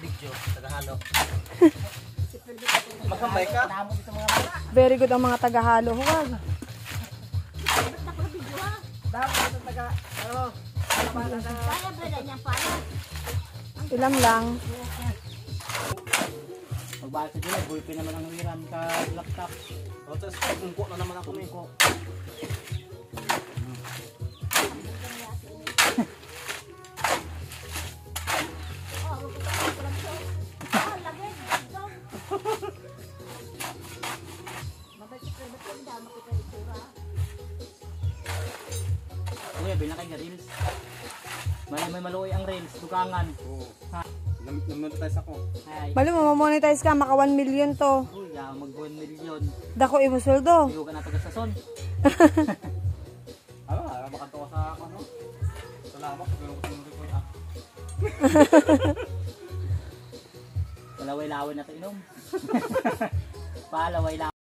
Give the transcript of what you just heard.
video, tagahalo. Magkambay ka? Very good ang mga taga-halo. Huwag. Ilam lang. Magbahal sa dila, bullpen naman ang wiran ka laptop. O, tapos kumko na naman ako may. Kuya, binakay nga reels. May maluoy ang reels, dukangan. Oo. Ha? Namonetize ako. Ay. Balo, mamamonetize ka. Maka 1 million to. Uy, mag 1 million. Dako imusuldo. Iho ka na taga sason. Makanto ko sa ako, no? Salamat, pero ko sa report ah. Palaway-laway na ito inom. Palaway-laway.